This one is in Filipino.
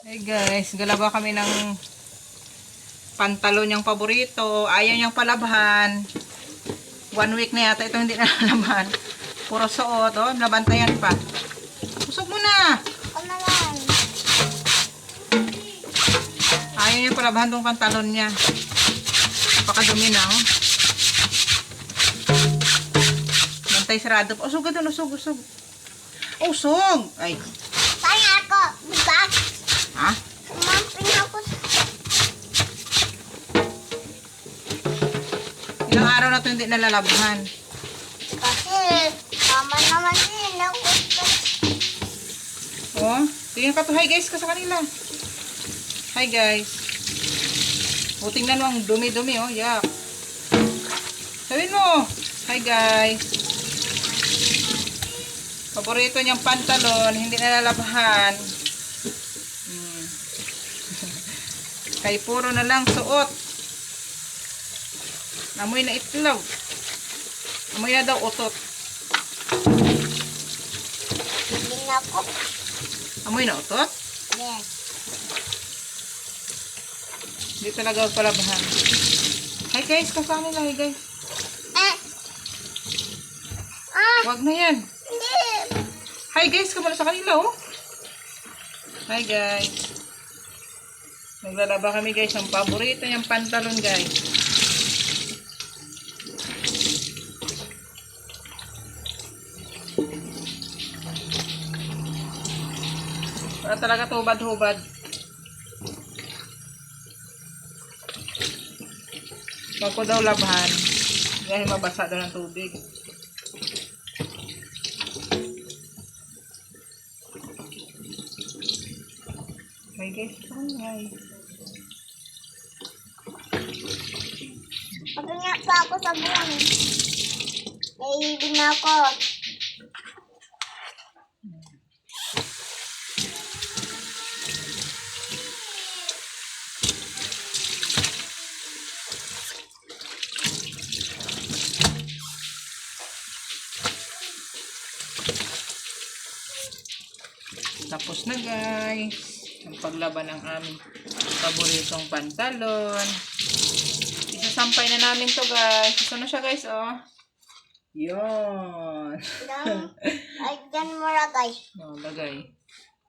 Hey guys, galaba kami ng pantalon niyang paborito. Ayaw niyang palabhan. 1 week na yata ito hindi nalalaban. Puro suot, oh. Nabantayan pa. Usog mo na! Ayaw niya palabhan tong pantalon niya. Napakadumi na, oh. Bantay sarado pa. Usog ka dun, usog, usog. Usog! Ay. Kaya ako, diba? Ha? Sumamping ako. Ilang araw na ito hindi nalalabhan. Kasi, tama naman din ako. Oh, tingnan ka to. Hi guys ka sa kanila. Hi guys. O, tingnan mo ang dumi-dumi, oh. Yak. Sabihin mo. Hi guys. Paborito niyang pantalon, hindi nalalabhan. Kay puro na lang suot. Amoy na itlog. Amoy na daw utot. Hindi na ako. Amoy na utot? Yes. Hindi talaga palabahan. Hi guys, kasama nila. Hi guys. Wag na yan. Hindi. Hi guys, kamala sa kanila, oh. Hi guys. Naglalaba kami guys. Ang paborito niyang pantalon guys. Para talaga tubad-hubad. Wag ko daw labhan. Dahil mabasa daw ng tubig. Hi guys. Hi. Pagkanya pa ako sa buwan. Naiibig na ako. Tapos na guys. Ang paglaban ng aming paboritong pantalon. Isasampay na namin to guys. Ito na siya guys, oh. Yun. Ay, dyan mo lagay. Oh, lagay.